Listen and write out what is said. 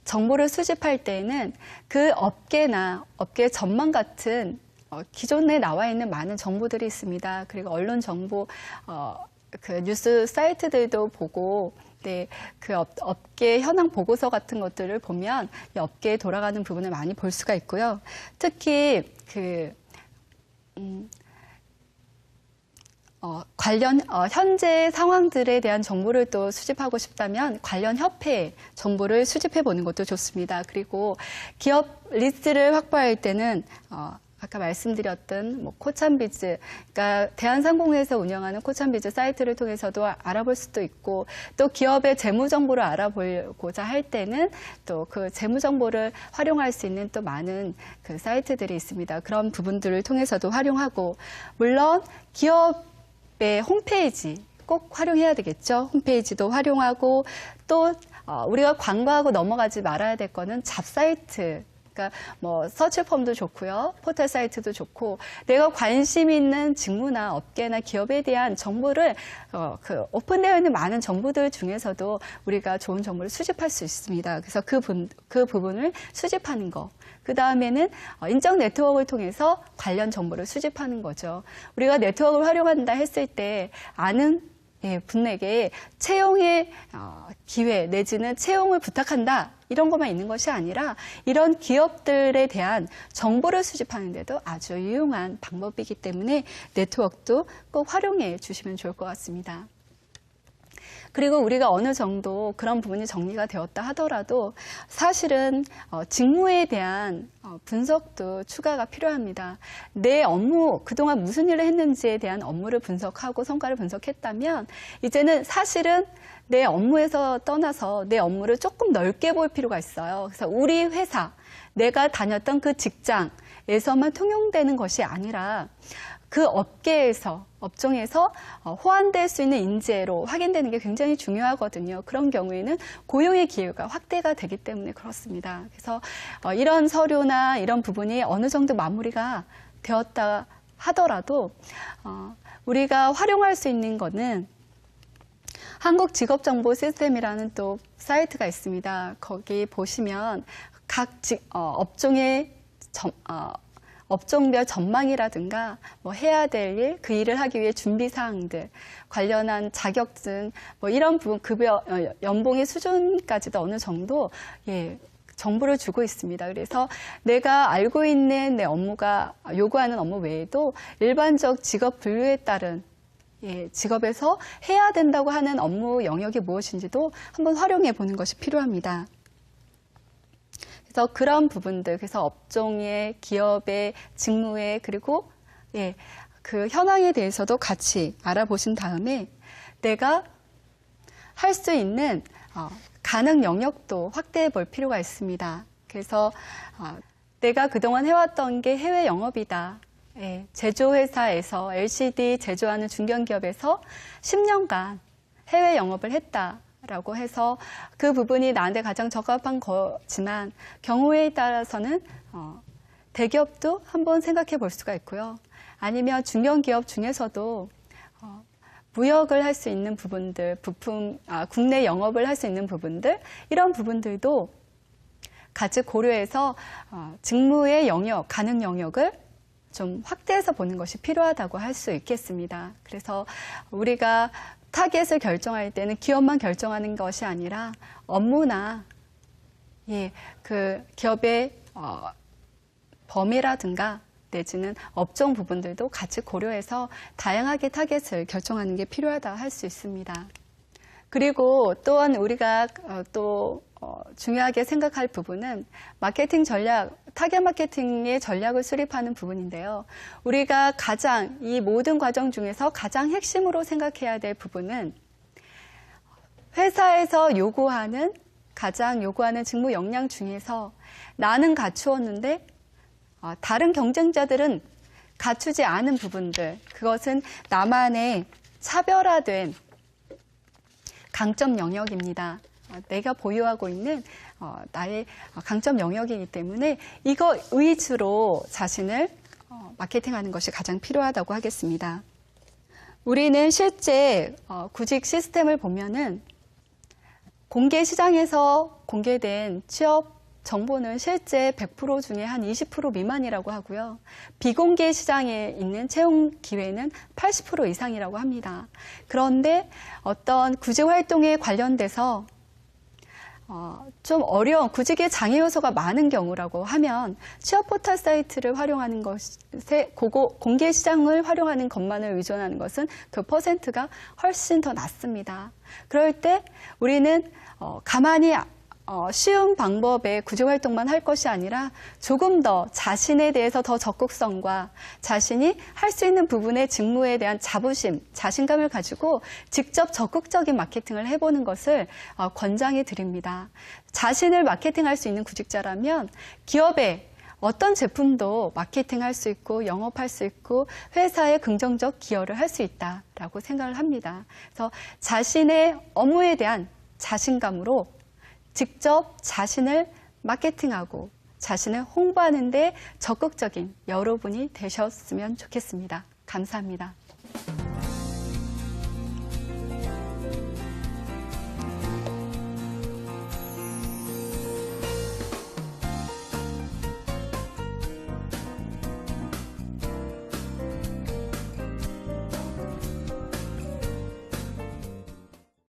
정보를 수집할 때에는 그 업계나 업계 전망 같은 기존에 나와 있는 많은 정보들이 있습니다. 그리고 언론 정보, 그 뉴스 사이트들도 보고, 네, 그 업계 현황 보고서 같은 것들을 보면 이 업계에 돌아가는 부분을 많이 볼 수가 있고요. 특히 관련 현재 상황들에 대한 정보를 또 수집하고 싶다면 관련 협회 정보를 수집해 보는 것도 좋습니다. 그리고 기업 리스트를 확보할 때는 아까 말씀드렸던 코찬비즈, 그러니까 대한상공회에서 운영하는 코찬비즈 사이트를 통해서도 알아볼 수도 있고, 또 기업의 재무 정보를 알아보고자 할 때는 또 그 재무 정보를 활용할 수 있는 또 많은 그 사이트들이 있습니다. 그런 부분들을 통해서도 활용하고, 물론 기업의 홈페이지 꼭 활용해야 되겠죠. 홈페이지도 활용하고, 또 우리가 광고하고 넘어가지 말아야 될 거는 잡사이트. 그러니까 서치펌도 좋고요, 포털 사이트도 좋고, 내가 관심 있는 직무나 업계나 기업에 대한 정보를 오픈되어 있는 많은 정보들 중에서도 우리가 좋은 정보를 수집할 수 있습니다. 그래서 그 부분을 수집하는 거. 그 다음에는 인적 네트워크를 통해서 관련 정보를 수집하는 거죠. 우리가 네트워크를 활용한다 했을 때 아는 분에게 채용의 기회 내지는 채용을 부탁한다, 이런 것만 있는 것이 아니라 이런 기업들에 대한 정보를 수집하는 데도 아주 유용한 방법이기 때문에 네트워크도 꼭 활용해 주시면 좋을 것 같습니다. 그리고 우리가 어느 정도 그런 부분이 정리가 되었다 하더라도 사실은 직무에 대한 분석도 추가가 필요합니다. 내 업무, 그동안 무슨 일을 했는지에 대한 업무를 분석하고 성과를 분석했다면 이제는 사실은 내 업무에서 떠나서 내 업무를 조금 넓게 볼 필요가 있어요. 그래서 우리 회사, 내가 다녔던 그 직장에서만 통용되는 것이 아니라 그 업계에서, 업종에서 호환될 수 있는 인재로 확인되는 게 굉장히 중요하거든요. 그런 경우에는 고용의 기회가 확대가 되기 때문에 그렇습니다. 그래서 이런 서류나 이런 부분이 어느 정도 마무리가 되었다 하더라도 우리가 활용할 수 있는 거는 한국직업정보시스템이라는 또 사이트가 있습니다. 거기 보시면 각 업종의 업종별 전망이라든가 해야 될 일, 그 일을 하기 위해 준비 사항들, 관련한 자격증, 이런 부분, 급여, 연봉의 수준까지도 어느 정도 정보를 주고 있습니다. 그래서 내가 알고 있는 내 업무가 요구하는 업무 외에도 일반적 직업 분류에 따른 직업에서 해야 된다고 하는 업무 영역이 무엇인지도 한번 활용해 보는 것이 필요합니다. 그래서 그런 부분들, 그래서 업종의, 기업의, 직무의, 그리고 그 현황에 대해서도 같이 알아보신 다음에 내가 할 수 있는 가능 영역도 확대해 볼 필요가 있습니다. 그래서 내가 그동안 해왔던 게 해외 영업이다. 제조회사에서 LCD 제조하는 중견기업에서 10년간 해외 영업을 했다. 라고 해서 그 부분이 나한테 가장 적합한 거지만 경우에 따라서는 대기업도 한번 생각해 볼 수가 있고요. 아니면 중견기업 중에서도 무역을 할 수 있는 부분들, 국내 영업을 할 수 있는 부분들, 이런 부분들도 같이 고려해서 직무의 영역, 가능 영역을 좀 확대해서 보는 것이 필요하다고 할 수 있겠습니다. 그래서 우리가 타겟을 결정할 때는 기업만 결정하는 것이 아니라 업무나 그 기업의 범위라든가 내지는 업종 부분들도 같이 고려해서 다양하게 타겟을 결정하는 게 필요하다 할 수 있습니다. 그리고 또한 우리가 또 중요하게 생각할 부분은 마케팅 전략, 타겟 마케팅의 전략을 수립하는 부분인데요. 우리가 가장 이 모든 과정 중에서 가장 핵심으로 생각해야 될 부분은 회사에서 가장 요구하는 직무 역량 중에서 나는 갖추었는데 다른 경쟁자들은 갖추지 않은 부분들, 그것은 나만의 차별화된 강점 영역입니다. 내가 보유하고 있는 나의 강점 영역이기 때문에 이거 위주로 자신을 마케팅하는 것이 가장 필요하다고 하겠습니다. 우리는 실제 구직 시스템을 보면은 공개 시장에서 공개된 취업 정보는 실제 100% 중에 한 20% 미만이라고 하고요. 비공개 시장에 있는 채용 기회는 80% 이상이라고 합니다. 그런데 어떤 구직 활동에 관련돼서 좀 어려운 구직의 장애 요소가 많은 경우라고 하면 취업 포털 사이트를 활용하는 것에 공개 시장을 활용하는 것만을 의존하는 것은 그 퍼센트가 훨씬 더 낮습니다. 그럴 때 우리는 가만히 쉬운 방법의 구직 활동만 할 것이 아니라 조금 더 자신에 대해서 더 적극성과 자신이 할 수 있는 부분의 직무에 대한 자부심, 자신감을 가지고 직접 적극적인 마케팅을 해보는 것을 권장해 드립니다. 자신을 마케팅할 수 있는 구직자라면 기업에 어떤 제품도 마케팅할 수 있고 영업할 수 있고 회사에 긍정적 기여를 할 수 있다라고 생각을 합니다. 그래서 자신의 업무에 대한 자신감으로 직접 자신을 마케팅하고 자신을 홍보하는 데 적극적인 여러분이 되셨으면 좋겠습니다. 감사합니다.